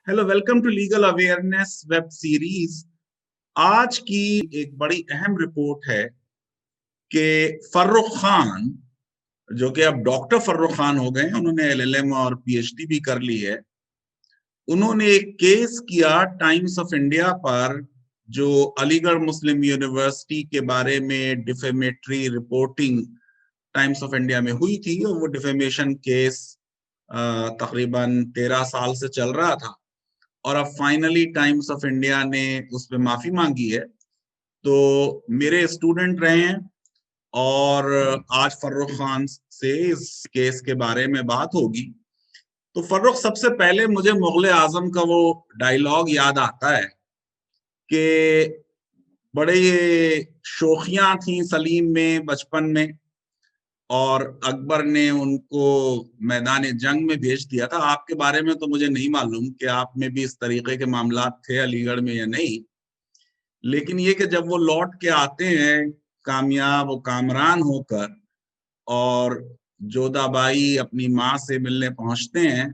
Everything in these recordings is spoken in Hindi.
Hello, welcome to legal awareness web series. आज की एक बड़ी अहम रिपोर्ट है कि फर्रुख खान, जो कि अब डॉक्टर फर्रुख खान हो गए हैं, उन्होंने एलएलएम और पीएचडी भी कर ली है। उन्होंने एक केस किया टाइम्स ऑफ इंडिया पर, जो अलीगढ़ मुस्लिम यूनिवर्सिटी के बारे में defamatory reporting times of India में हुई थी, और वो डिफेमेशन केस तकरीबन 13 साल से चल रहा था। और अब फाइनली टाइम्स ऑफ इंडिया ने उस पर माफी मांगी है। तो मेरे स्टूडेंट रहे हैं, और आज फर्रुख खान से इस केस के बारे में बात होगी। तो फर्रुख, सबसे पहले मुझे मुगले आजम का वो डायलॉग याद आता है कि बड़े ये शोखियां थी सलीम में बचपन में, और अकबर ने उनको मैदान जंग में भेज दिया था। आपके बारे में तो मुझे नहीं मालूम कि आप में भी इस तरीके के मामला थे अलीगढ़ में या नहीं, लेकिन ये कि जब वो लौट के आते हैं कामयाब और कामरान होकर, और जोधाबाई अपनी माँ से मिलने पहुंचते हैं,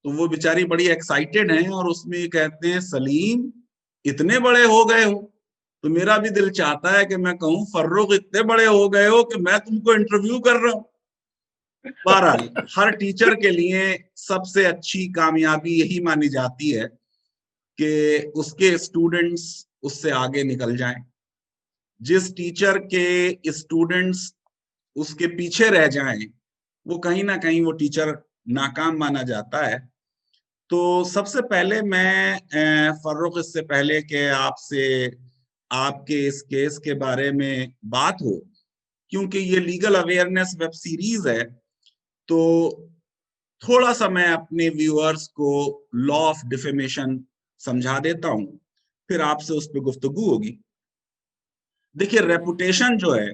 तो वो बेचारी बड़ी एक्साइटेड हैं, और उसमें ये कहते हैं, सलीम इतने बड़े हो गए हो। तो मेरा भी दिल चाहता है कि मैं कहूँ, फर्रुख इतने बड़े हो गए हो कि मैं तुमको इंटरव्यू कर रहा हूँ। बहरहाल, हर टीचर के लिए सबसे अच्छी कामयाबी यही मानी जाती है कि उसके स्टूडेंट्स उससे आगे निकल जाएं। जिस टीचर के स्टूडेंट्स उसके पीछे रह जाएं, वो कहीं ना कहीं वो टीचर नाकाम माना जाता है। तो सबसे पहले मैं फर्रुख, इससे पहले कि आपसे आपके इस केस के बारे में बात हो, क्योंकि ये लीगल अवेयरनेस वेब सीरीज है, तो थोड़ा सा मैं अपने व्यूअर्स को लॉ ऑफ डिफेमेशन समझा देता हूं, फिर आपसे उस पर गुफ्तगू होगी। देखिए, रेपुटेशन जो है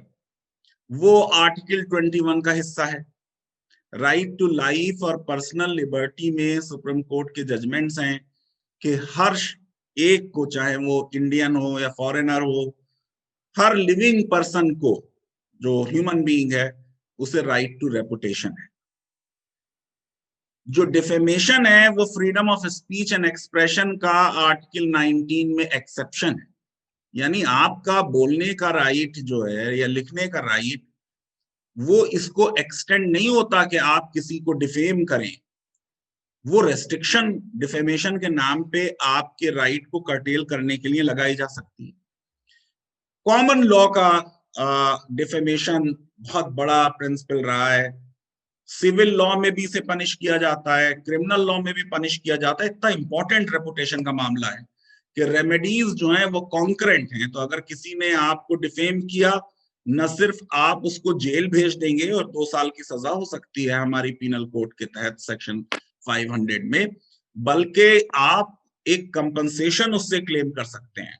वो आर्टिकल 21 का हिस्सा है। राइट टू लाइफ और पर्सनल लिबर्टी में सुप्रीम कोर्ट के जजमेंट्स हैं कि हर एक को, चाहे वो इंडियन हो या फॉरेनर हो, हर लिविंग पर्सन को, जो ह्यूमन बीइंग है, उसे राइट टू रेपुटेशन है। जो डिफेमेशन है वो freedom of speech and expression का आर्टिकल 19 में एक्सेप्शन है। यानी आपका बोलने का राइट जो है, या लिखने का राइट, वो इसको एक्सटेंड नहीं होता कि आप किसी को डिफेम करें। वो रेस्ट्रिक्शन डिफेमेशन के नाम पे आपके राइट को कर्टेल करने के लिए लगाई जा सकती है। कॉमन लॉ का डिफेमेशन बहुत बड़ा प्रिंसिपल रहा है। सिविल लॉ में भी इसे पनिश किया जाता है, क्रिमिनल लॉ में भी पनिश किया जाता है। इतना इंपॉर्टेंट रेपुटेशन का मामला है कि रेमेडीज जो हैं वो कॉन्करेंट हैं। तो अगर किसी ने आपको डिफेम किया, न सिर्फ आप उसको जेल भेज देंगे और 2 साल की सजा हो सकती है हमारी पीनल कोड के तहत सेक्शन 500 में, बल्कि आप एक कंपनसेशन उससे क्लेम कर सकते हैं।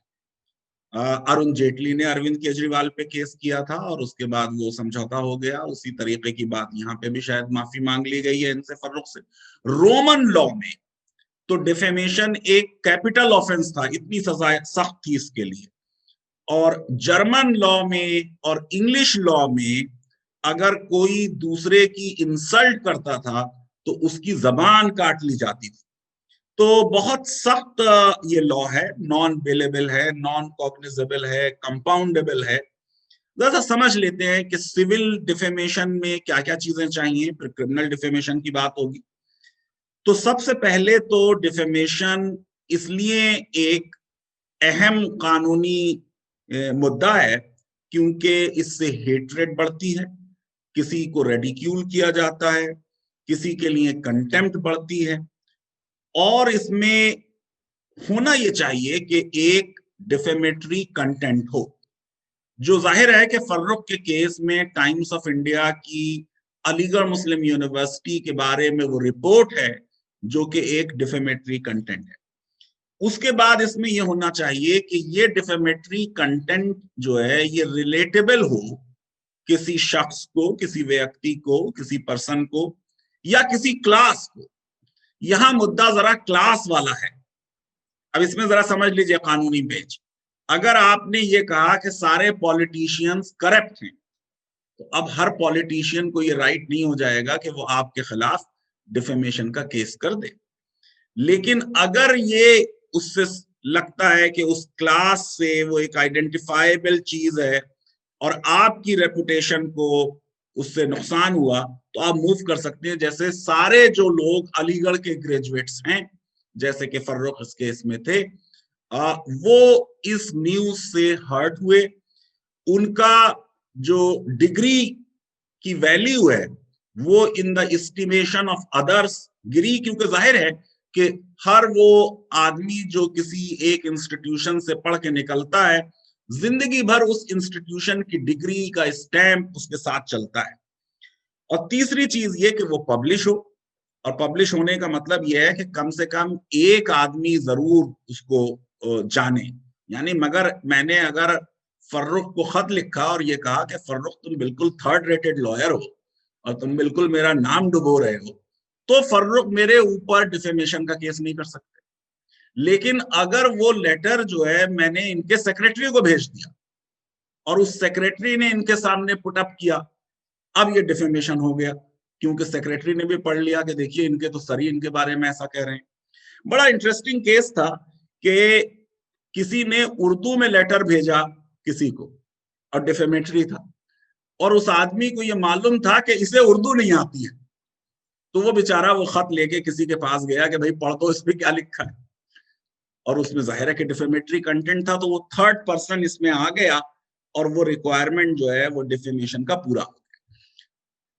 अरुण जेटली ने अरविंद केजरीवाल पे केस किया था, और उसके बाद वो समझौता हो गया। उसी तरीके की बात यहाँ पे भी शायद माफी मांग ली गई है इनसे, फर्रुख से। रोमन लॉ में तो डिफेमेशन एक कैपिटल ऑफेंस था, इतनी सजा सख्त थी इसके लिए। और जर्मन लॉ में और इंग्लिश लॉ में अगर कोई दूसरे की इंसल्ट करता था तो उसकी जबान काट ली जाती थी। तो बहुत सख्त ये लॉ है, नॉन बेलेबल है, नॉन कॉग्निजेबल है, कंपाउंडेबल है। जरा समझ लेते हैं कि सिविल डिफेमेशन में क्या क्या चीजें चाहिए, फिर क्रिमिनल डिफेमेशन की बात होगी। तो सबसे पहले तो डिफेमेशन इसलिए एक अहम कानूनी मुद्दा है क्योंकि इससे हेट्रेड बढ़ती है, किसी को रेडिक्यूल किया जाता है, किसी के लिए कंटेम्प्ट बढ़ती है। और इसमें होना यह चाहिए कि एक डिफेमेटरी कंटेंट हो, जो जाहिर है कि फर्रुख के केस में टाइम्स ऑफ इंडिया की अलीगढ़ मुस्लिम यूनिवर्सिटी के बारे में वो रिपोर्ट है, जो कि एक डिफेमेटरी कंटेंट है। उसके बाद इसमें यह होना चाहिए कि ये डिफेमेटरी कंटेंट जो है ये रिलेटेबल हो किसी शख्स को, किसी व्यक्ति को, किसी पर्सन को, या किसी क्लास को। यहां मुद्दा जरा क्लास वाला है। अब इसमें जरा समझ लीजिए कानूनी पेच। अगर आपने ये कहा कि सारे पॉलिटिशियंस करप्ट हैं, तो अब हर पॉलिटिशियन को ये राइट नहीं हो जाएगा कि वो आपके खिलाफ डिफेमेशन का केस कर दे। लेकिन अगर ये उससे लगता है कि उस क्लास से वो एक आइडेंटिफाइबल चीज है और आपकी रेपुटेशन को उससे नुकसान हुआ, तो आप मूव कर सकते हैं। जैसे सारे जो लोग अलीगढ़ के ग्रेजुएट्स हैं, जैसे कि फर्रुख इस केस में थे, वो इस न्यूज से हर्ट हुए। उनका जो डिग्री की वैल्यू है वो in the estimation of others गिरी, क्योंकि जाहिर है कि हर वो आदमी जो किसी एक इंस्टीट्यूशन से पढ़ के निकलता है, जिंदगी भर उस इंस्टीट्यूशन की डिग्री का स्टैंप उसके साथ चलता है। और तीसरी चीज ये कि वो पब्लिश हो, और पब्लिश होने का मतलब यह है कि कम से कम एक आदमी जरूर उसको जाने। यानी मगर मैंने अगर फर्रुख को खत लिखा और ये कहा कि फर्रुख तुम बिल्कुल थर्ड रेटेड लॉयर हो और तुम बिल्कुल मेरा नाम डुबो रहे हो, तो फर्रुख मेरे ऊपर डिफेमेशन का केस नहीं कर सकते। लेकिन अगर वो लेटर जो है मैंने इनके सेक्रेटरी को भेज दिया और उस सेक्रेटरी ने इनके सामने पुटअप किया, अब ये डिफेमेशन हो गया, क्योंकि सेक्रेटरी ने भी पढ़ लिया कि देखिए इनके तो सर ही इनके बारे में ऐसा कह रहे हैं। बड़ा इंटरेस्टिंग केस था कि किसी ने उर्दू में लेटर भेजा किसी को और डिफेमेटरी था, और उस आदमी को ये मालूम था कि इसे उर्दू नहीं आती है, तो वो बेचारा वो खत लेके किसी के पास गया कि भाई पढ़ दो इसमें क्या लिखा है, और उसमें जाहिर है कि डिफेमेटरी कंटेंट था, तो वो थर्ड पर्सन इसमें आ गया और वो रिक्वायरमेंट जो है वो डिफेमेशन का पूरा हो गया।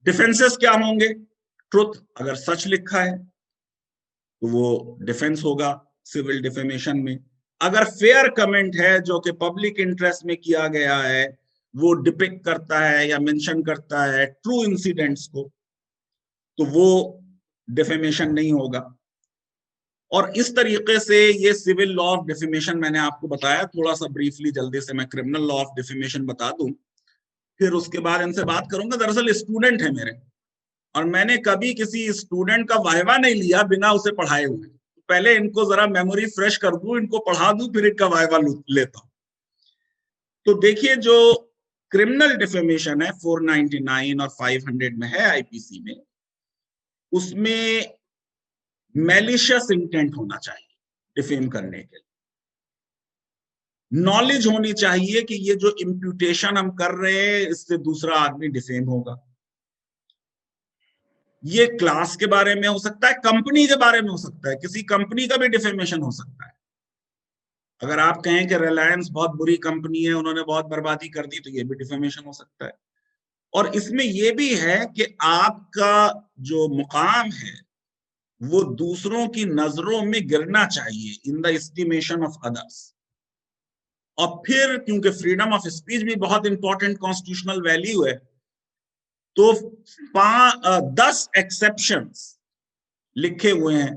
डिफेंसेस क्या होंगे? ट्रुथ, अगर सच लिखा है तो वो डिफेंस होगा सिविल डिफेमेशन में। अगर फेयर कमेंट है जो कि पब्लिक इंटरेस्ट में किया गया है, वो डिपिक्ट करता है या मेंशन करता है ट्रू इंसिडेंट्स को, तो वो डिफेमेशन नहीं होगा। और इस तरीके से ये सिविल लॉ ऑफ डिफेमेशन मैंने आपको बताया। थोड़ा सा ब्रीफली जल्दी से मैं क्रिमिनल लॉ ऑफ डिफेमेशन बता दूं, फिर उसके बाद इनसे बात करूंगा। दरअसल स्टूडेंट है मेरे, और मैंने कभी किसी स्टूडेंट का वाइवा नहीं लिया बिना उसे पढ़ाए हुए। पहले इनको जरा मेमोरी फ्रेश कर दूं, इनको पढ़ा दूं, फिर इनका वाइवा लेता हूं। तो देखिए, जो क्रिमिनल डिफेमेशन है 499 और 500 में है आईपीसी में, उसमें मैलिशियस इंटेंट होना चाहिए डिफेम करने के लिए। नॉलेज होनी चाहिए कि ये जो इम्प्यूटेशन हम कर रहे हैं इससे दूसरा आदमी डिफेम होगा। ये क्लास के बारे में हो सकता है, कंपनी के बारे में हो सकता है, किसी कंपनी का भी डिफेमेशन हो सकता है। अगर आप कहें कि रिलायंस बहुत बुरी कंपनी है, उन्होंने बहुत बर्बादी कर दी, तो ये भी डिफेमेशन हो सकता है। और इसमें यह भी है कि आपका जो मुकाम है वो दूसरों की नजरों में गिरना चाहिए, इन द एस्टिमेशन ऑफ अदर्स। और फिर क्योंकि फ्रीडम ऑफ स्पीच भी बहुत इंपॉर्टेंट कॉन्स्टिट्यूशनल वैल्यू है, तो 10 एक्सेप्शंस लिखे हुए हैं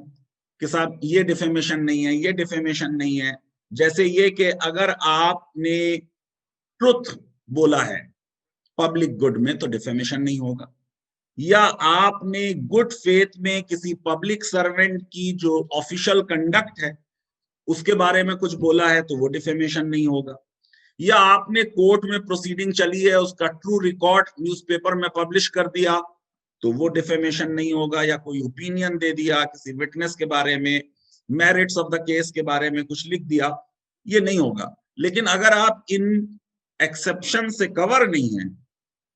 कि साहब ये डिफेमेशन नहीं है, ये डिफेमेशन नहीं है। जैसे ये कि अगर आपने ट्रुथ बोला है पब्लिक गुड में तो डिफेमेशन नहीं होगा, या आपने गुड फेथ में किसी पब्लिक सर्वेंट की जो ऑफिशियल कंडक्ट है उसके बारे में कुछ बोला है तो वो डिफेमेशन नहीं होगा, या आपने कोर्ट में प्रोसीडिंग चली है उसका ट्रू रिकॉर्ड न्यूज़पेपर में पब्लिश कर दिया तो वो डिफेमेशन नहीं होगा, या कोई ओपिनियन दे दिया किसी विटनेस के बारे में, मेरिट्स ऑफ द केस के बारे में कुछ लिख दिया, ये नहीं होगा। लेकिन अगर आप इन एक्सेप्शन से कवर नहीं है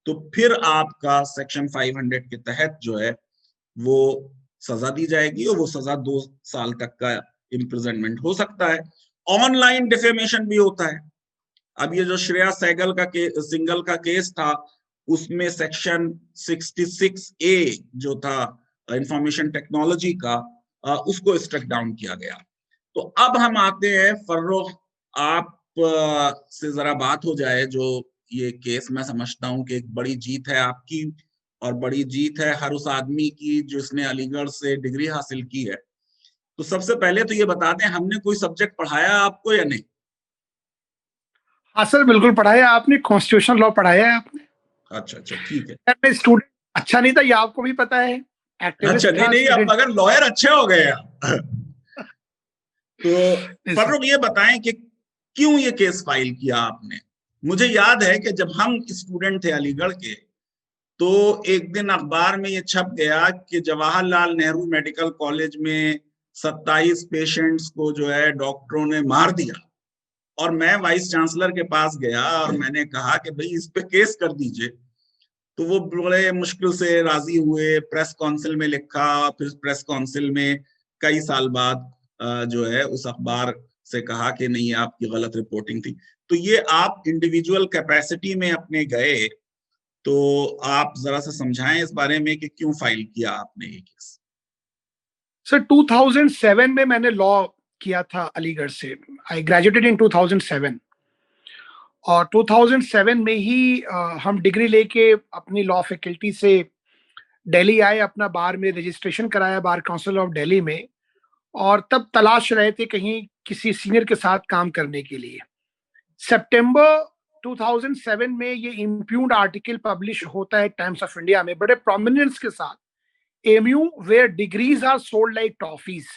तो फिर आपका सेक्शन 500 के तहत जो है वो सजा दी जाएगी, और वो सजा 2 साल तक का इम्प्रिजनमेंट हो सकता है। ऑनलाइन डिफेमेशन भी होता है। अब ये जो श्रेया सहगल का सिंगल का केस था, उसमें सेक्शन 66A जो था इंफॉर्मेशन टेक्नोलॉजी का, उसको स्ट्रक डाउन किया गया। तो अब हम आते हैं फर्रुख, आप से जरा बात हो जाए। जो ये केस मैं समझता हूं कि एक बड़ी जीत है आपकी, और बड़ी जीत है हर उस आदमी की जिसने अलीगढ़ से डिग्री हासिल की है। तो सबसे पहले तो ये बता दें, हमने कोई सब्जेक्ट पढ़ाया आपको या नहीं? हाँ सर, बिल्कुल पढ़ाया आपने, कॉन्स्टिट्यूशन लॉ पढ़ाया है आपने। अच्छा अच्छा, ठीक है। मैं स्टूडेंट अच्छा नहीं था, ये आपको भी पता है, अच्छा, एक्टिविस्ट नहीं था, नहीं, अब स्टूडेंट। अगर लॉयर अच्छे हो गए आप। तो फर्रुख ये बताएं कि क्यों ये केस फाइल किया आपने? मुझे याद है कि जब हम स्टूडेंट थे अलीगढ़ के, तो एक दिन अखबार में ये छप गया कि जवाहरलाल नेहरू मेडिकल कॉलेज में 27 पेशेंट्स को जो है डॉक्टरों ने मार दिया, और मैं वाइस चांसलर के पास गया और मैंने कहा कि भाई इस पे केस कर दीजिए। तो वो बड़े मुश्किल से राजी हुए, प्रेस काउंसिल में लिखा, फिर प्रेस काउंसिल में कई साल बाद जो है उस अखबार से कहा कि नहीं आपकी गलत रिपोर्टिंग थी। तो ये आप इंडिविजुअल कैपेसिटी में अपने गए, तो आप जरा सा समझाएं इस बारे में कि क्यों फाइल किया आपने ये केस। सर 2007 में मैंने लॉ किया था अलीगढ़ से। आई ग्रेजुएटेड इन 2007 और 2007 में ही हम डिग्री लेके अपनी लॉ फैकल्टी से दिल्ली आए, अपना बार में रजिस्ट्रेशन कराया बार काउंसिल ऑफ दिल्ली में, और तब तलाश रहे थे कहीं किसी सीनियर के साथ काम करने के लिए। सितंबर 2007 में ये इम्प्यून्ड आर्टिकल पब्लिश होता है टाइम्स ऑफ इंडिया में बड़े प्रोमिनेंस के साथ, MU where degrees are sold like toffees.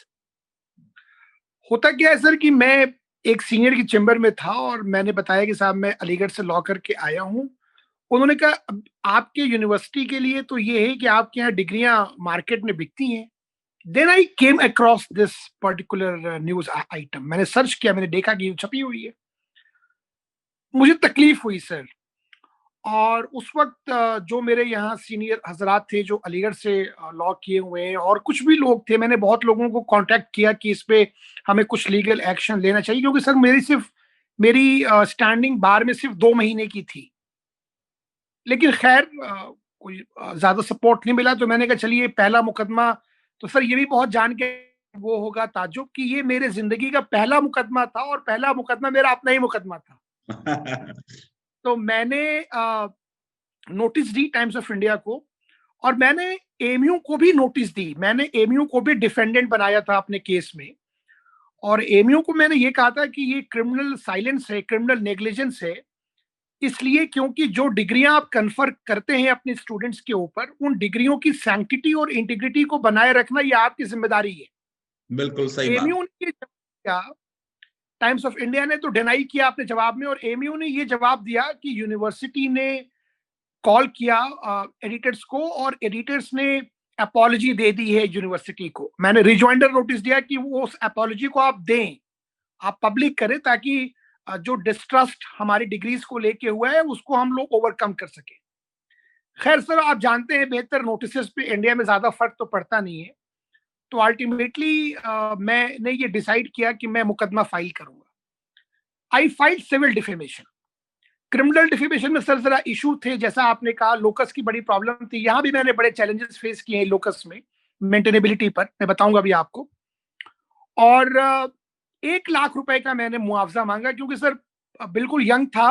होता क्या है सर कि मैं एक सीनियर की चेंबर में था और मैंने बताया कि साहब मैं अलीगढ़ से लॉ करके आया हूँ। उन्होंने कहा आपके यूनिवर्सिटी के लिए तो ये है कि आपके यहाँ डिग्रियां मार्केट में बिकती हैं। Then I came across this particular news item. मैंने सर्च किया, मैंने देखा कि छपी हुई है। मुझे तकलीफ हुई सर। और उस वक्त जो मेरे यहाँ सीनियर हजरात थे जो अलीगढ़ से लॉ किए हुए हैं और कुछ भी लोग थे, मैंने बहुत लोगों को कांटेक्ट किया कि इस पे हमें कुछ लीगल एक्शन लेना चाहिए, क्योंकि सर मेरी स्टैंडिंग बार में सिर्फ 2 महीने की थी। लेकिन खैर कोई ज्यादा सपोर्ट नहीं मिला, तो मैंने कहा चलिए पहला मुकदमा, तो सर ये भी बहुत जान के वो होगा ताज्जुब कि ये मेरे जिंदगी का पहला मुकदमा था और पहला मुकदमा मेरा अपना ही मुकदमा था। तो मैंने notice the times of India को और मैंने एमयू को भी नोटिस दी। मैंने एमयू को भी डिफेंडेंट बनाया था अपने केस में, और एमयू को मैंने ये कहा था कि ये क्रिमिनल साइलेंस है, क्रिमिनल नेग्लिजेंस है, इसलिए क्योंकि जो डिग्रियां आप कन्फर करते हैं अपने स्टूडेंट्स के ऊपर, उन डिग्रियों की सैंक्टिटी और इंटीग्रिटी को बनाए रखना ये आपकी जिम्मेदारी है। बिल्कुल सही बात। एमयू ने क्या, टाइम्स ऑफ इंडिया ने तो डिनाई किया अपने जवाब में, और एमयू ने ये जवाब दिया कि यूनिवर्सिटी ने कॉल किया एडिटर्स को और एडिटर्स ने अपॉलजी दे दी है यूनिवर्सिटी को। मैंने रिजॉइंडर नोटिस दिया कि वो उस अपॉलजी को आप दें, आप पब्लिक करें, ताकि जो डिस्ट्रस्ट हमारी डिग्रीज को लेके हुआ है उसको हम लोग ओवरकम कर सके। खैर सर आप जानते हैं बेहतर, नोटिस पे इंडिया में ज्यादा फर्क तो पड़ता नहीं है। तो अल्टीमेटली मैंने ये डिसाइड किया कि मैं मुकदमा फाइल करूंगा। I file civil defamation. Criminal defamation में सर जरा इशू थे, जैसा आपने कहा लोकस की बड़ी प्रॉब्लम थी। यहाँ भी मैंने बड़े चैलेंजेस फेस किए हैं लोकस में, मेंटेनेबिलिटी पर मैं बताऊंगा अभी आपको। और 1 लाख रुपए का मैंने मुआवजा मांगा, क्योंकि सर बिल्कुल यंग था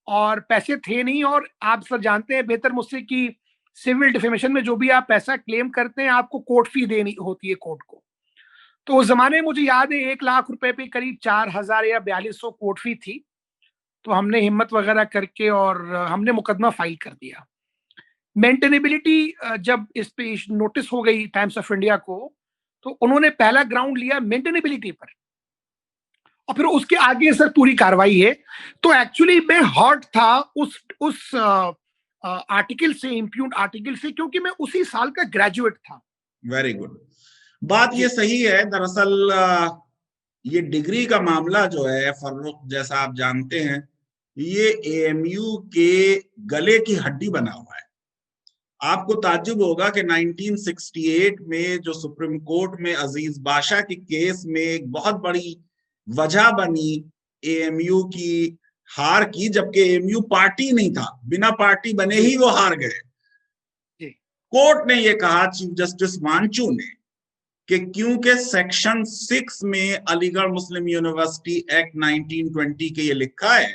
और पैसे थे नहीं। और आप सर जानते हैं बेहतर मुझसे कि सिविल डिफेमेशन में जो भी आप पैसा क्लेम करते हैं आपको कोर्ट फी देनी होती है कोर्ट को। तो उस जमाने में मुझे याद है 1 लाख रुपए पे करीब 4000 या 4200 कोर्ट फी थी। तो हमने हिम्मत वगैरह करके और हमने मुकदमा फाइल कर दिया। मेंटेनेबिलिटी जब इस पे नोटिस हो गई टाइम्स ऑफ इंडिया को, तो उन्होंने पहला ग्राउंड लिया मेंटेनेबिलिटी पर, और फिर उसके आगे सर पूरी कार्रवाई है। तो एक्चुअली मैं हॉट था उस आर्टिकल से, इम्प्यून्ड आर्टिकल से, क्योंकि मैं उसी साल का ग्रेजुएट था। Very good. बात ये सही है। दरअसल ये डिग्री का मामला जो है फर्रुख, जैसा आप जानते हैं, ये एएमयू के गले की हड्डी बना हुआ है। आपको ताज्जुब होगा कि 1968 में जो सुप्रीम कोर्ट में अजीज बाशा के केस में एक बहुत बड़ी वजह बनी एएमयू की हार की, जबकि एएमयू पार्टी नहीं था, बिना पार्टी बने ही वो हार गए। कोर्ट ने ये कहा, चीफ जस्टिस वांचू ने, कि क्योंकि सेक्शन 6 में अलीगढ़ मुस्लिम यूनिवर्सिटी एक्ट 1920 के ये लिखा है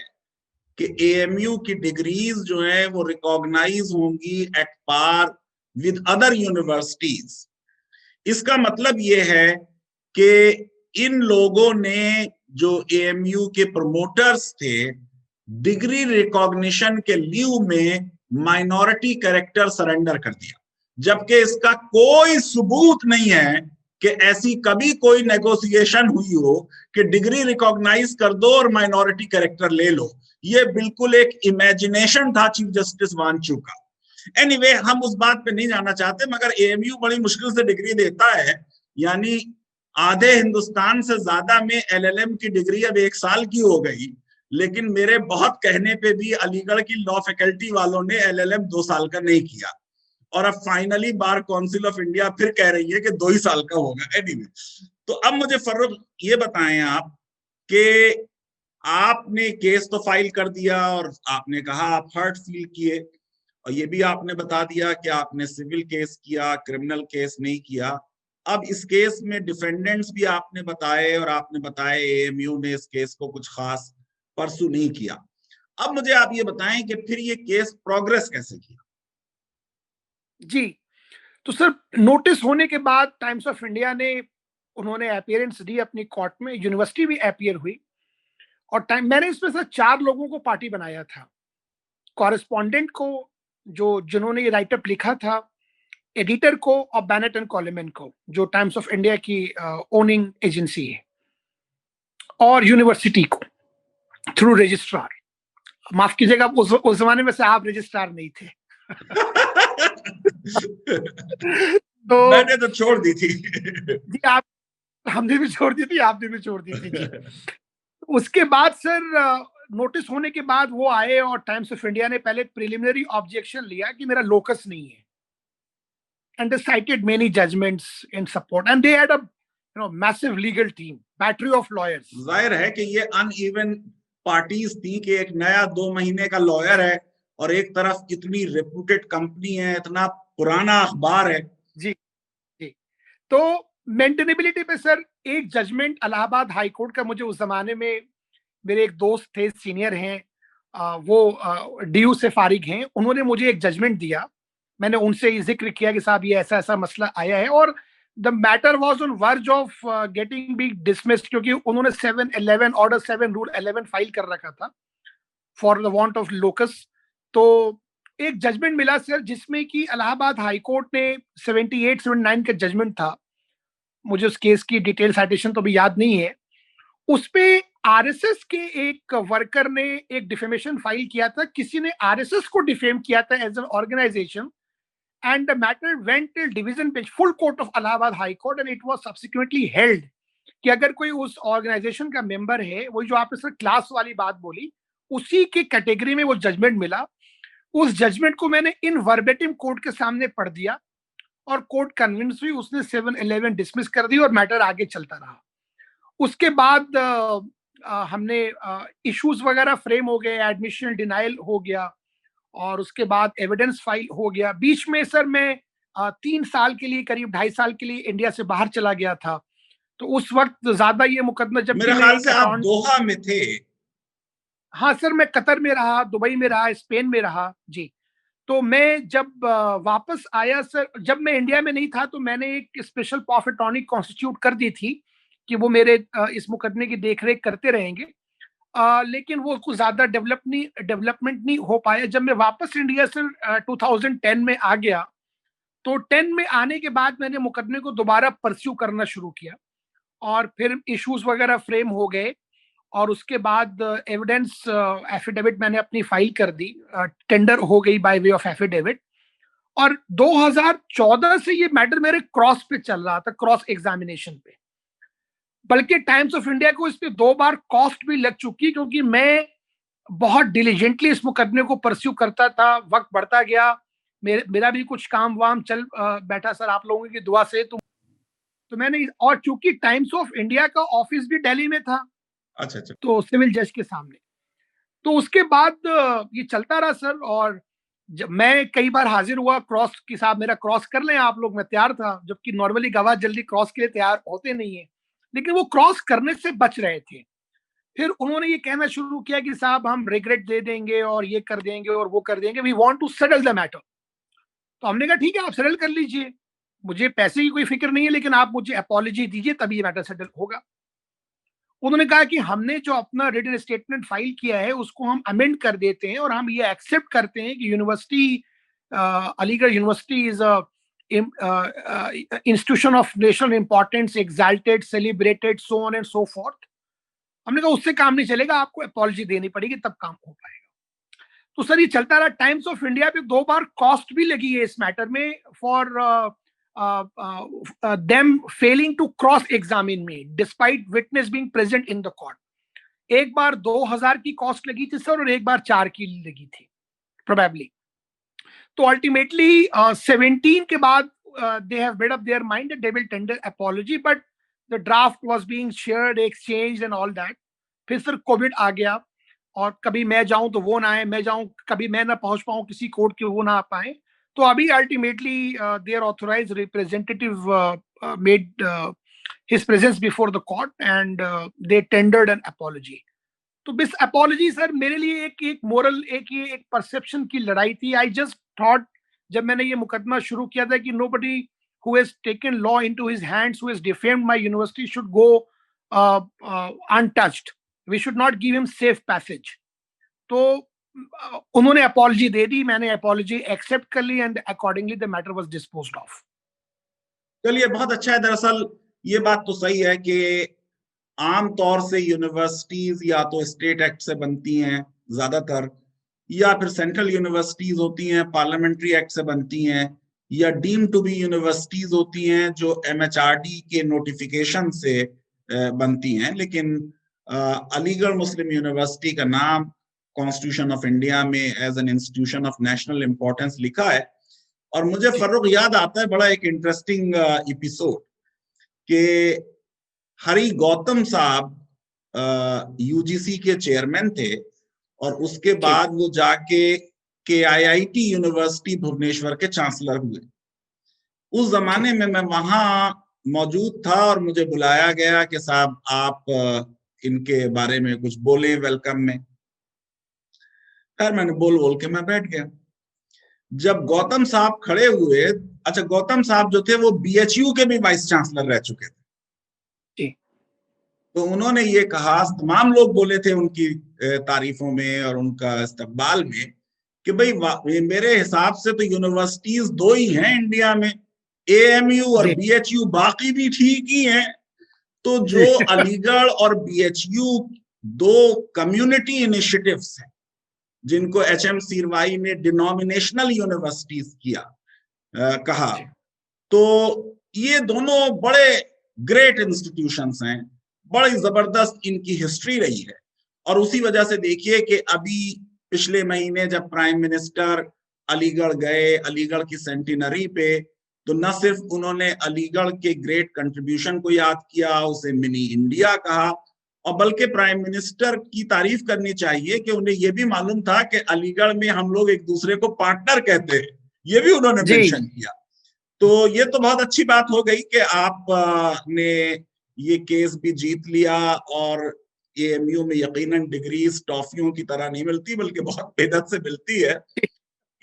कि एएमयू की डिग्रीज जो है वो रिकॉग्नाइज होंगी at par with other universities. इसका मतलब ये है कि इन लोगों ने, जो एएमयू के प्रमोटर्स थे, डिग्री रिकॉग्निशन के लीव में माइनॉरिटी कैरेक्टर सरेंडर कर दिया, जबकि इसका कोई सबूत नहीं है कि ऐसी कभी कोई नेगोशिएशन हुई हो कि डिग्री रिकॉग्नाइज कर दो और माइनॉरिटी कैरेक्टर ले लो। ये बिल्कुल एक इमेजिनेशन था चीफ जस्टिस वांचू का। एनीवे, हम उस बात पे नहीं जाना चाहते, मगर एएमयू बड़ी मुश्किल से डिग्री देता है। यानी आधे हिंदुस्तान से ज्यादा में एलएलएम की डिग्री अब 1 साल की हो गई, लेकिन मेरे बहुत कहने पे भी अलीगढ़ की लॉ फैकल्टी वालों ने एलएलएम 2 साल का नहीं किया, और अब finally bar council of India फिर कह रही है कि 2 ही साल का होगा। एनीवे, तो अब मुझे फर्रुख ये बताएं आप कि आपने केस तो फाइल कर दिया और आपने कहा आप हर्ट फील किए, और ये भी आपने बता दिया कि आपने सिविल केस किया, क्रिमिनल केस नहीं किया। अब इस केस में डिफेंडेंट्स भी आपने बताए, और आपने बताया एएमयू ने इस केस को कुछ खास परसू नहीं किया। अब मुझे आप ये बताएं कि फिर ये केस प्रोग्रेस कैसे किया? जी, तो सर नोटिस होने के बाद टाइम्स ऑफ इंडिया ने, उन्होंने अपीयरेंस दी अपनी कोर्ट में, यूनिवर्सिटी भी अपीयर हुई, और टाइम मैंने इसमें से 4 लोगों को पार्टी बनाया था। कॉरेस्पॉन्डेंट को, जिन्होंने ये राइटअप लिखा था, एडिटर को, और बैनेट एंड कॉलेमैन को, जो टाइम्स ऑफ इंडिया की ओनिंग एजेंसी है, और यूनिवर्सिटी को थ्रू रजिस्ट्रार। माफ कीजिएगा, उस जमाने में से आप रजिस्ट्रार नहीं थे। तो मैंने तो छोड़ दी थी। जी, आप, हमने भी छोड़ दी थी, आपने भी छोड़ दी थी जी। उसके बाद सर नोटिस होने के बाद वो आए, और टाइम्स ऑफ इंडिया ने पहले प्रिलिमिनरी ऑब्जेक्शन लिया कि मेरा लोकस नहीं है, and they cited many judgments in support, and they had a massive legal team, battery of lawyers. जाहिर है कि ये अनइवन पार्टीज थी कि एक नया 2 महीने का लॉयर है, और एक तरफ इतनी रेप्यूटेड कंपनी है, इतना पुराना अखबार है। जी जी। तो मेंटेनेबिलिटी पे सर एक जजमेंट इलाहाबाद हाई कोर्ट का, मुझे उस जमाने में मेरे एक दोस्त थे, सीनियर हैं, वो डीयू से फारिग हैं, उन्होंने मुझे एक जजमेंट दिया। मैंने उनसे जिक्र किया कि साहब ये ऐसा ऐसा मसला आया है, और the matter was on verge of getting B dismissed, क्योंकि उन्होंने 7-11 ऑर्डर 7 रूल 11 फाइल कर रखा था for the want of locus. तो एक जजमेंट मिला सर, जिसमें कि इलाहाबाद हाई कोर्ट ने 78-79 का जजमेंट था, मुझे उस केस की डिटेल साइटेशन तो भी याद नहीं है। उस पे आरएसएस के एक वर्कर ने एक डिफेमेशन फाइल किया था, किसी ने आरएसएस को डिफेम किया था as an organisation, and the matter went till division bench, full court of Allahabad High Court, and it was subsequently held कि अगर कोई उस ऑर्गेनाइजेशन का मेंबर है, वही जो आपने सर क्लास वाली बात बोली, उसी की कैटेगरी में वो जजमेंट मिला। उस जजमेंट को मैंने इन वर्बेटिम कोर्ट के सामने पढ़ दिया, और कोर्ट कन्विंस हुई, उसने 7-11 डिसमिस कर दी, और मैटर आगे चलता रहा। उसके बाद हमने इश्यूज वगैरह फ्रेम हो गए, एडमिशन डिनाइल हो गया, और उसके बाद एविडेंस फाइल हो गया। बीच में सर मैं 3 साल के लिए, करीब 2.5 साल के लिए इंडिया से बाहर चला गया था। तो उस वक्त ज्यादा ये मुकदमा, जब मेरे ख्याल से आप दोहा में थे। हाँ सर, मैं कतर में रहा, दुबई में रहा, स्पेन में रहा जी। तो मैं जब वापस आया सर, जब मैं इंडिया में नहीं था, तो मैंने एक special power of attorney constitute कर दी थी कि वो मेरे इस मुकदमे की देखरेख करते रहेंगे। लेकिन वो कुछ ज्यादा डेवलपमेंट नहीं हो पाया। जब मैं वापस इंडिया से 2010 में आ गया, तो 10 में आने के बाद मैंने मुकदमे को दोबारा परस्यू करना शुरू किया, और फिर इश्यूज वगैरह फ्रेम हो गए, और उसके बाद एविडेंस एफिडेविट मैंने अपनी फाइल कर दी, टेंडर हो गई बाय वे ऑफ एफिडेविट। और 2014 से ये मैटर मेरे क्रॉस पे चल रहा था, क्रॉस एग्जामिनेशन पे, बल्कि टाइम्स ऑफ इंडिया को इस पे 2 बार कॉस्ट भी लग चुकी, क्योंकि मैं बहुत डिलीजेंटली इस मुकदमे को परस्यू करता था। वक्त बढ़ता गया, मेरा भी कुछ काम वाम चल बैठा सर, आप लोगों की दुआ से। तो मैंने, और चूंकि टाइम्स ऑफ इंडिया का ऑफिस भी दिल्ली में था, अच्छा अच्छा। तो सिविल जज के सामने, तो उसके बाद ये चलता रहा सर। और जब मैं कई बार हाजिर हुआ क्रॉस की, साहब मेरा क्रॉस कर लें आप लोग, मैं तैयार था, जबकि नॉर्मली गवाह जल्दी क्रॉस के लिए तैयार होते नहीं है, लेकिन वो क्रॉस करने से बच रहे थे। फिर उन्होंने ये कहना शुरू किया कि साहब हम रिग्रेट दे देंगे, और ये कर देंगे, और वो कर देंगे, we want to settle the matter. तो हमने कहा ठीक है, आप सेटल कर लीजिए, मुझे पैसे की कोई फिक्र नहीं है, लेकिन आप मुझे अपॉलॉजी दीजिए, तभी ये मैटर सेटल होगा। उन्होंने कहा कि हमने जो अपना रिटन स्टेटमेंट फाइल किया है, उसको हम अमेंड कर देते हैं, और हम ये एक्सेप्ट करते हैं कि university, Aligarh university is a institution of national importance, exalted, celebrated, so on and so fourth. हमने कहा उससे काम नहीं चलेगा, आपको अपॉलॉजी देनी पड़ेगी, तब काम हो पाएगा। तो सर ये चलता रहा। टाइम्स ऑफ इंडिया पे 2 बार कॉस्ट भी लगी है इस मैटर में, for them failing to cross examine me despite witness being present in the court. एक बार 2000 की कॉस्ट लगी थी सर, और एक बार 4 की लगी थी probably. तो अल्टीमेटली 17 के बाद they have made up their mind that they will tender apology, but the draft was being shared, exchanged and all that. फिर सर कोविड आ गया, और कभी मैं जाऊं तो वो ना आए, मैं जाऊं कभी मैं ना पहुंच पाऊं किसी कोर्ट के, वो ना आ पाए. तो अभी ultimately their authorized representative made his presence before the court and they tendered an apology. तो दिस अपॉलॉजी सर मेरे लिए एक मोरल, एक परसेप्शन की लड़ाई थी. आई जस्ट थॉट, जब मैंने ये मुकदमा शुरू किया था, कि nobody who has taken law into his hands, who has defamed my university, should go untouched. We should not give him safe passage. तो उन्होंने अपॉलॉजी दे दी, मैंने अपॉलॉजी एक्सेप्ट कर ली, and accordingly the matter was disposed of. चलिए, बहुत अच्छा है. दरअसल ये बात तो सही है कि आमतौर से यूनिवर्सिटीज या तो स्टेट एक्ट से बनती हैं ज्यादातर, या फिर सेंट्रल यूनिवर्सिटीज होती हैं पार्लियामेंट्री एक्ट से बनती हैं, या डीम टू बी यूनिवर्सिटीज होती हैं जो MHRD के नोटिफिकेशन से बनती हैं. लेकिन अलीगढ़ मुस्लिम यूनिवर्सिटी का नाम कॉन्स्टिट्यूशन ऑफ इंडिया में as an institution of national importance लिखा है. और मुझे फर्रुख याद आता है बड़ा एक इंटरेस्टिंग एपिसोड के हरि गौतम साहब UGC के चेयरमैन थे, और उसके बाद वो जाके KIIT यूनिवर्सिटी भुवनेश्वर के चांसलर हुए. उस जमाने में मैं वहां मौजूद था और मुझे बुलाया गया कि साहब आप इनके बारे में कुछ बोले वेलकम में. खैर मैंने बोल के मैं बैठ गया. जब गौतम साहब खड़े हुए, अच्छा गौतम साहब जो थे वो BHU के भी वाइस चांसलर रह चुके थे, तो उन्होंने ये कहा, तमाम लोग बोले थे उनकी तारीफों में और उनका इस्तकबाल में, कि भाई मेरे हिसाब से तो यूनिवर्सिटीज 2 ही हैं इंडिया में, AMU और BHU, बाकी भी ठीक ही हैं. तो जो अलीगढ़ और BHU 2 कम्युनिटी इनिशिएटिव्स हैं जिनको HM सीरवाई ने डिनोमिनेशनल यूनिवर्सिटीज किया कहा, तो ये दोनों बड़े ग्रेट इंस्टीट्यूशंस हैं, बड़ी जबरदस्त इनकी हिस्ट्री रही है. और उसी वजह से देखिए कि अभी पिछले महीने जब प्राइम मिनिस्टर अलीगढ़ गए, अलीगढ़ की सेंटिनरी पे, तो न सिर्फ उन्होंने अलीगढ़ के ग्रेट कंट्रीब्यूशन को याद किया, उसे मिनी इंडिया कहा, और बल्कि प्राइम मिनिस्टर की तारीफ करनी चाहिए कि उन्हें यह भी मालूम था कि अलीगढ़ में हम लोग एक दूसरे को पार्टनर कहते हैं, ये भी उन्होंने मेंशन किया. तो ये तो बहुत अच्छी बात हो गई कि आपने ये केस भी जीत लिया. और AMU में यकीनन डिग्रीज टॉफियों की तरह नहीं मिलती, बल्कि बहुत मेहनत से मिलती है.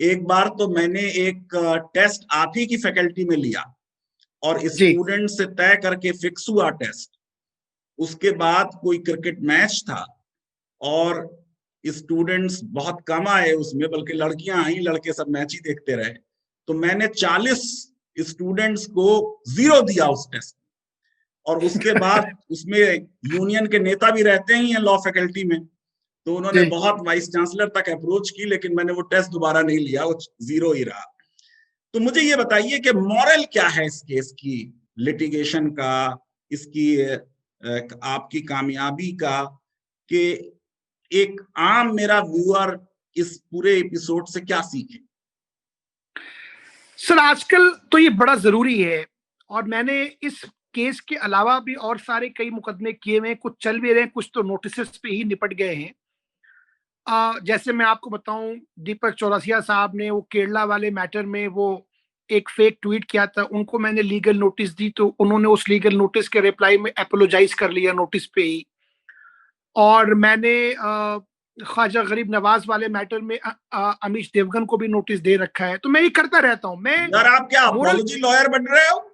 एक बार तो मैंने एक टेस्ट आप ही की फैकल्टी में लिया और स्टूडेंट से तय करके फिक्स हुआ टेस्ट. उसके बाद कोई क्रिकेट मैच था और स्टूडेंट्स बहुत कम आए उसमें, बल्कि लड़कियां आई, लड़के सब मैच ही देखते रहे. तो मैंने 40 स्टूडेंट्स को 0 दिया उस टेस्ट. और उसके बाद उसमें यूनियन के नेता भी रहते ही हैं लॉ फैकल्टी में, तो उन्होंने बहुत वाइस चांसलर तक अप्रोच की, लेकिन मैंने वो टेस्ट दोबारा नहीं लिया, वो 0 ही रहा. तो मुझे ये बताइए कि मॉरल क्या है इस केस की, लिटिगेशन का, इसकी आपकी कामयाबी का, कि एक आम मेरा व्यूअर इस पूरे एपिसोड से क्या सीखे? सर आजकल तो ये बड़ा जरूरी है, और मैंने इस केस के अलावा भी और सारे कई मुकदमे किए हुए हैं, कुछ चल भी रहे हैं, कुछ तो नोटिस पे ही निपट गए हैं. जैसे मैं आपको बताऊं, दीपक चौरसिया साहब ने वो केरला वाले मैटर में वो एक फेक ट्वीट किया था, उनको मैंने लीगल नोटिस दी, तो उन्होंने उस लीगल नोटिस के रिप्लाई में अपोलोजाइज कर लिया नोटिस पे ही. और मैंने ख्वाजा गरीब नवाज वाले मैटर में अमीश देवगन को भी नोटिस दे रखा है. तो मैं ये करता रहता हूँ. मैं यार आप क्या अपॉलॉजी लॉयर बन रहे हो?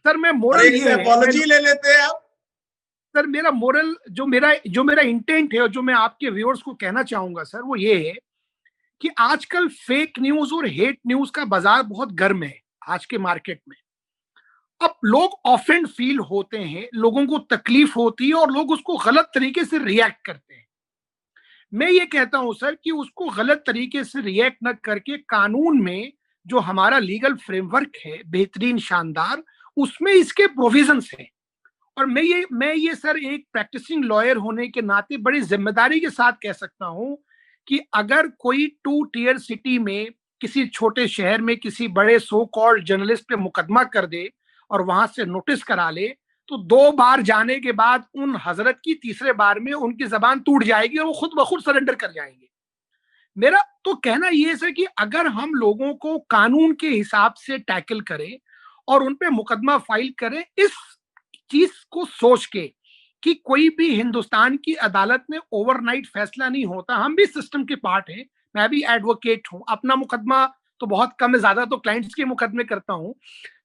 सर मैं मोरल ये अपॉलॉजी ले लेते हैं आप. सर मेरा मोरल, जो मेरा इंटेंट है और जो मैं आपके व्यूअर्स को कहना चाहूंगा सर, वो ये है कि आजकल फेक न्यूज और हेट न्यूज का बाजार बहुत गर्म है आज के मार्केट में. अब लोग ऑफेंड फील होते हैं, लोगों को तकलीफ होती है और लोग उसको गलत तरीके से रिएक्ट करते हैं. मैं ये कहता हूं सर कि उसको गलत तरीके से रिएक्ट न करके कानून में जो हमारा लीगल फ्रेमवर्क है बेहतरीन शानदार, उसमें इसके प्रोविजंस हैं। और मैं ये सर एक प्रैक्टिसिंग लॉयर होने के नाते बड़ी जिम्मेदारी के साथ कह सकता हूं कि अगर कोई 2 टियर सिटी में किसी छोटे शहर में किसी बड़े सो कॉल्ड जर्नलिस्ट पे मुकदमा कर दे और वहां से नोटिस करा ले, तो 2 बार जाने के बाद उन हजरत की तीसरे बार में उनकी जबान टूट जाएगी और वो खुद ब खुद सरेंडर कर जाएंगे। मेरा तो कहना ये है कि अगर हम लोगों को कानून के हिसाब से टैकल करें और उन पे मुकदमा फाइल करें, इस चीज को सोच के कि कोई भी हिंदुस्तान की अदालत में ओवरनाइट फैसला नहीं होता, हम भी सिस्टम के पार्ट हैं, मैं भी एडवोकेट हूं, अपना मुकदमा तो बहुत कम है, ज्यादा तो क्लाइंट्स के मुकदमे करता हूं,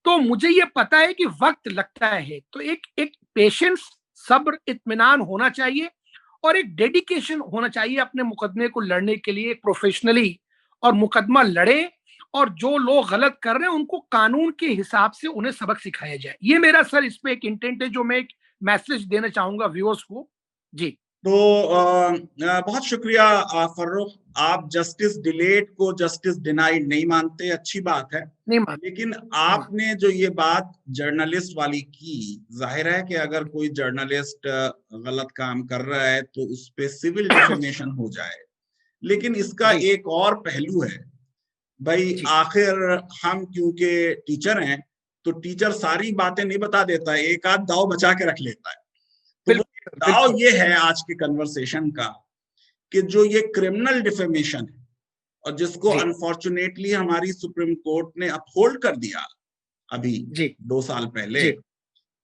तो मुझे ये पता है कि वक्त लगता है। तो एक एक पेशेंस, सब्र, इत्मीनान होना चाहिए और एक डेडिकेशन होना चाहिए अपने मुकदमे को लड़ने के लिए प्रोफेशनली, और मुकदमा लड़े और जो लोग गलत कर रहे हैं उनको कानून के हिसाब से उन्हें सबक सिखाया जाए। ये मेरा सर इस पे एक इंटेंट है जो मैं एक मैसेज देना चाहूंगा व्यूअर्स को। जी तो बहुत शुक्रिया फर्रुख, आप जस्टिस डिलेड को जस्टिस डिनाइड नहीं मानते, अच्छी बात है। नहीं मान लेकिन आपने जो ये बात जर्नलिस्ट वाली की, जाहिर है कि अगर कोई जर्नलिस्ट गलत काम कर रहा है तो उस पे सिविल डिफेमेशन हो जाए, लेकिन इसका एक और पहलू है भाई, आखिर हम क्योंकि टीचर हैं तो टीचर सारी बातें नहीं बता देता है, एक आध दाव बचा के रख लेता है। तो वो दाव ये है आज के कन्वर्सेशन का कि जो ये क्रिमिनल डिफेमेशन है और जिसको अनफॉर्चुनेटली हमारी सुप्रीम कोर्ट ने अपहोल्ड कर दिया अभी 2 साल पहले,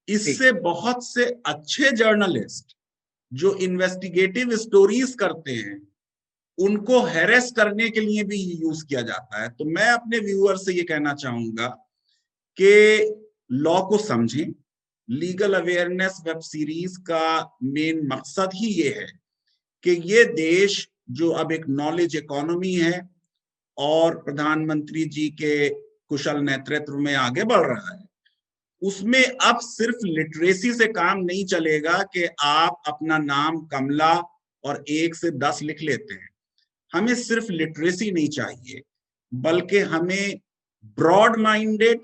इससे बहुत से अच्छे जर्नलिस्ट जो इन्वेस्टिगेटिव स्टोरीज करते हैं उनको हैरेस करने के लिए भी यूज किया जाता है। तो मैं अपने व्यूअर से ये कहना चाहूंगा कि लॉ को समझें। लीगल अवेयरनेस वेब सीरीज का मेन मकसद ही ये है कि ये देश जो अब एक नॉलेज इकोनॉमी है और प्रधानमंत्री जी के कुशल नेतृत्व में आगे बढ़ रहा है, उसमें अब सिर्फ लिटरेसी से काम नहीं चलेगा कि आप अपना नाम कमला और 1 से 10 लिख लेते हैं। हमें सिर्फ लिटरेसी नहीं चाहिए, बल्कि हमें broad minded,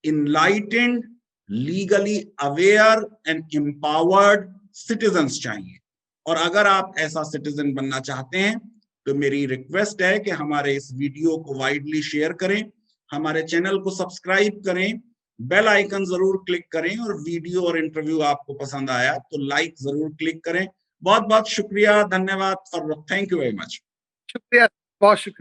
enlightened, legally aware and empowered citizens चाहिए। और अगर आप ऐसा सिटीजन बनना चाहते हैं तो मेरी रिक्वेस्ट है कि हमारे इस वीडियो को वाइडली शेयर करें, हमारे चैनल को सब्सक्राइब करें, बेल आइकन जरूर क्लिक करें, और वीडियो और इंटरव्यू आपको पसंद आया तो लाइक जरूर क्लिक करें। बहुत बहुत शुक्रिया, धन्यवाद Farrukh, thank you very much. शुक्रिया, बहुत शुक्रिया।